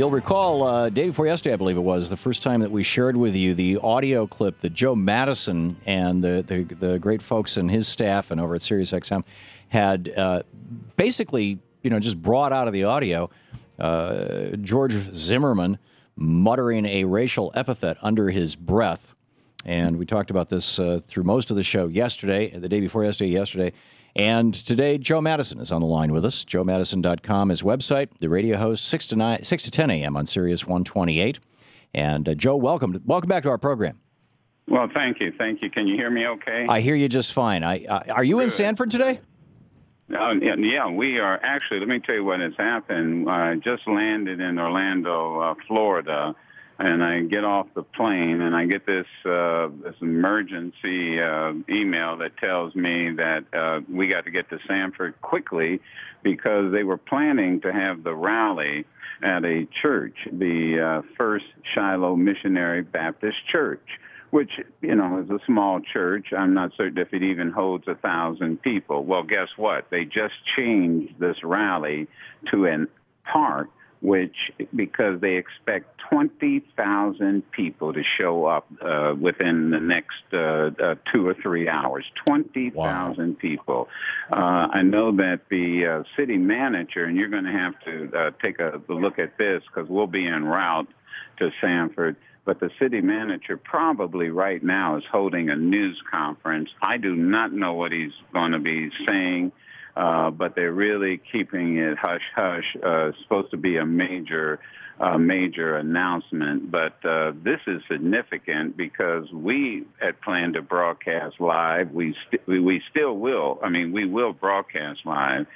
You'll recall day before yesterday, I believe it was, the first time that we shared with you the audio clip that Joe Madison and the great folks and his staff and over at SiriusXM had basically, just brought out of the audio George Zimmerman muttering a racial epithet under his breath. And we talked about this through most of the show yesterday, the day before yesterday. And today, Joe Madison is on the line with us. JoeMadison.com, his website, the radio host, 6 to 10 a.m. on Sirius 128. And Joe, welcome back to our program. Well, thank you. Can you hear me okay? I hear you just fine. Are you in Sanford today? Yeah, we are. Actually, let me tell you what has happened. I just landed in Orlando, Florida, and I get off the plane, and I get this emergency email that tells me that we got to get to Sanford quickly because they were planning to have the rally at a church, the First Shiloh Missionary Baptist Church, which, is a small church. I'm not certain if it even holds 1,000 people. Well, guess what? They just changed this rally to an park, because they expect 20,000 people to show up within the next 2 or 3 hours. 20,000 people. I know that the city manager, and you're going to have to take a look at this because we'll be en route to Sanford, but the city manager probably right now is holding a news conference. I do not know what he's going to be saying. But they're really keeping it hush-hush. It's supposed to be a major announcement. But this is significant because we had planned to broadcast live. We still will. I mean, we will broadcast live.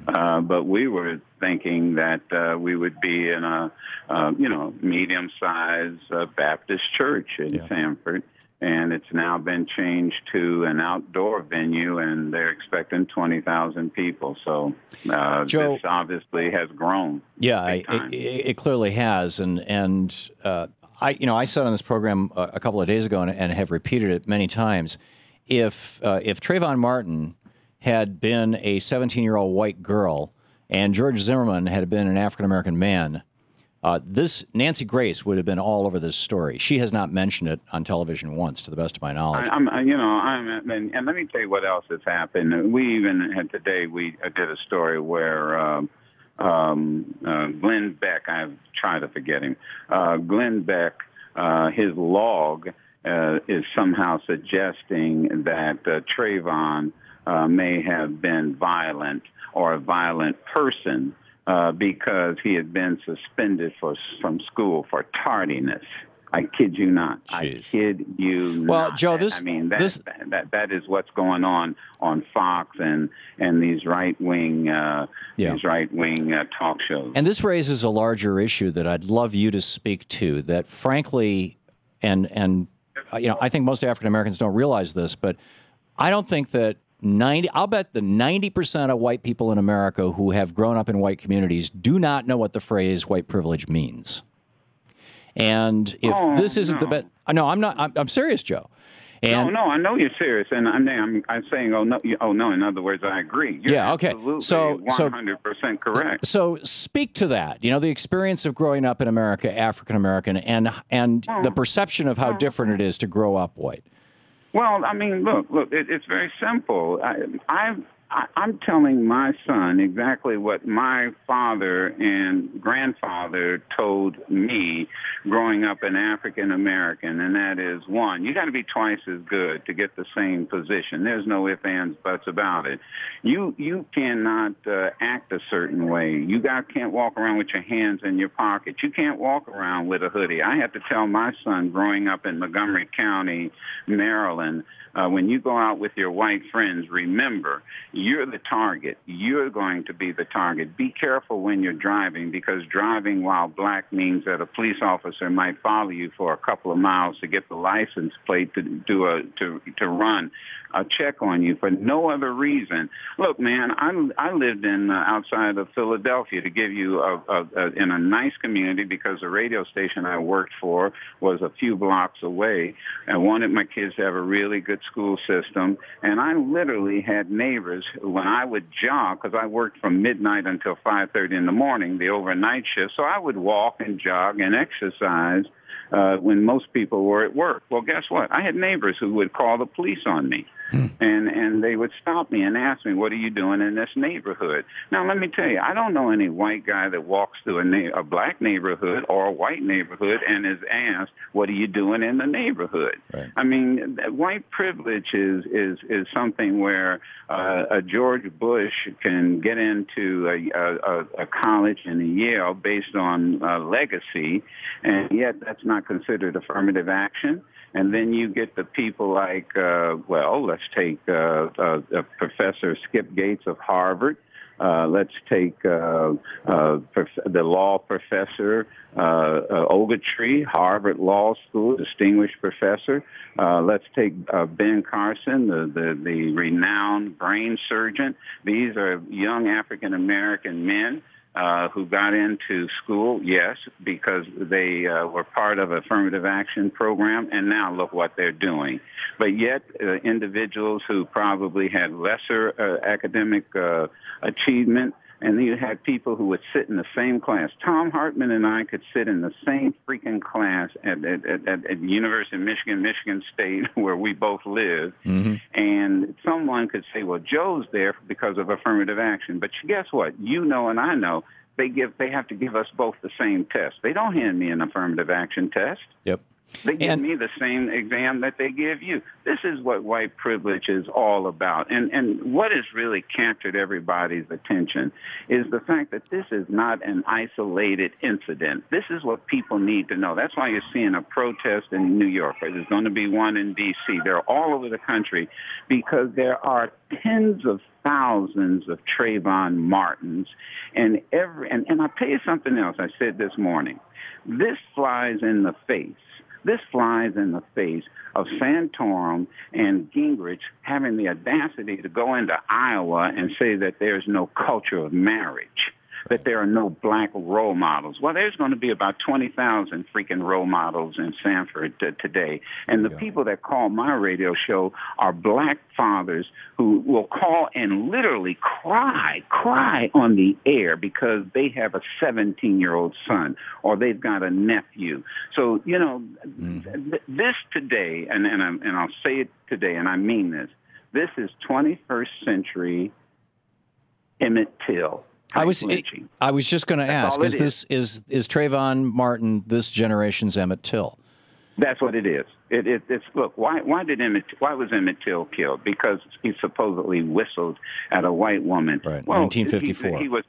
But we were thinking that we would be in a, medium-sized Baptist church in Sanford. And it's now been changed to an outdoor venue, and they're expecting 20,000 people. So Joe, this obviously has grown. Yeah, it clearly has. And I said on this program a couple of days ago and have repeated it many times. If Trayvon Martin had been a 17-year-old white girl and George Zimmerman had been an African-American man, this Nancy Grace would have been all over this story. She has not mentioned it on television once, to the best of my knowledge. And let me tell you what else has happened. We even had today. We did a story where Glenn Beck. I've tried to forget him. Glenn Beck, his log is somehow suggesting that Trayvon may have been violent or a violent person. Because he had been suspended from school for tardiness. I kid you not. Jeez. I kid you not. Well, Joe, that is what's going on Fox and these right-wing talk shows. And this raises a larger issue that I'd love you to speak to. That, frankly, and I think most African Americans don't realize this, but I don't think that. I'll bet the 90% of white people in America who have grown up in white communities do not know what the phrase white privilege means. And if this isn't the best, no, I'm not. I'm serious, Joe. And no, I know you're serious, and I'm saying, oh no. In other words, I agree. You're absolutely 100% correct. So speak to that. The experience of growing up in America, African American, and the perception of how different it is to grow up white. Well, I mean, look, it's very simple. I'm telling my son exactly what my father and grandfather told me growing up an African American, and that is, one, you got to be twice as good to get the same position. There's no ifs, ands, buts about it. You cannot act a certain way. You can't walk around with your hands in your pocket. You can't walk around with a hoodie. I had to tell my son growing up in Montgomery County, Maryland, when you go out with your white friends, remember, you're the target. You're going to be the target. Be careful when you're driving, because driving while black means that a police officer might follow you for a couple of miles to get the license plate to run a check on you for no other reason. Look, man, I lived in outside of Philadelphia, to give you in a nice community, because the radio station I worked for was a few blocks away. I wanted my kids to have a really good school system, and I literally had neighbors when I would jog, because I worked from midnight until 5:30 in the morning, the overnight shift, so I would walk and jog and exercise when most people were at work. Well, guess what? I had neighbors who would call the police on me. And they would stop me and ask me, what are you doing in this neighborhood? Now, let me tell you, I don't know any white guy that walks through a black neighborhood or a white neighborhood and is asked, what are you doing in the neighborhood? Right. I mean, white privilege is something where a George Bush can get into a college in Yale based on legacy, and yet that's not considered affirmative action. And then you get the people like, let's take Professor Skip Gates of Harvard. Let's take the law professor, Ogletree, Harvard Law School, distinguished professor. Let's take Ben Carson, the renowned brain surgeon. These are young African-American men who got into school, yes, because they were part of affirmative action program, and now look what they're doing. But yet, individuals who probably had lesser academic achievement, and then you had people who would sit in the same class. Thom Hartmann and I could sit in the same freaking class at the University of Michigan, Michigan State, where we both live. Mm-hmm. And someone could say, well, Joe's there because of affirmative action. But guess what? You know and I know they have to give us both the same test. They don't hand me an affirmative action test. Yep. They give me the same exam that they give you. This is what white privilege is all about. And what has really captured everybody's attention is the fact that this is not an isolated incident. This is what people need to know. That's why you're seeing a protest in New York. There's going to be one in D.C. They're all over the country because there are tens of thousands of Trayvon Martins. And I'll tell you something else I said this morning. This flies in the face. This flies in the face of Santorum and Gingrich having the audacity to go into Iowa and say that there's no culture of marriage, that there are no black role models. Well, there's going to be about 20,000 freaking role models in Sanford today. And the people that call my radio show are black fathers who will call and literally cry on the air because they have a 17-year-old son or they've got a nephew. So, this today, and I'll say it today, and I mean this is 21st century Emmett Till. I was just going to ask, is Trayvon Martin this generation's Emmett Till? That's what it is. It's look. Why was Emmett Till killed? Because he supposedly whistled at a white woman. Right. Well, 1954. He was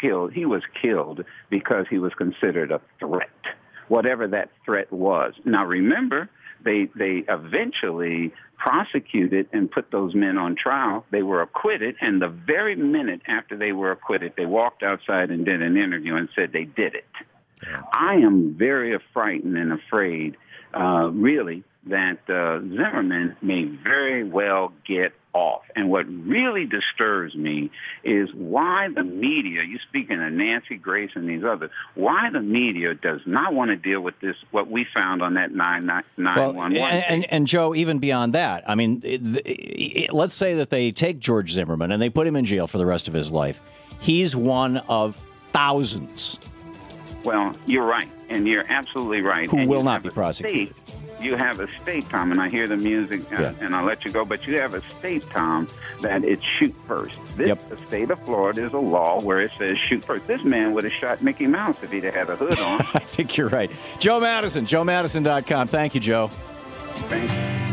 killed. He was killed because he was considered a threat, whatever that threat was. Now remember, they eventually prosecuted and put those men on trial. They were acquitted, and the very minute after they were acquitted, they walked outside and did an interview and said they did it. Yeah. I am very frightened and afraid, really, that Zimmerman may very well get off. And what really disturbs me is why the media, you speaking of Nancy Grace and these others, why the media does not want to deal with this, what we found on that 911. And Joe, even beyond that, I mean, let's say that they take George Zimmerman and they put him in jail for the rest of his life. He's one of thousands. Well, you're right, and you're absolutely right. Who will not be prosecuted. You have a state, Tom, and I hear the music, and I'll let you go, but you have a state, Tom, that it's shoot first. The state of Florida is a law where it says shoot first. This man would have shot Mickey Mouse if he'd had a hood on. I think you're right. Joe Madison, JoeMadison.com. Thank you, Joe. Thank you.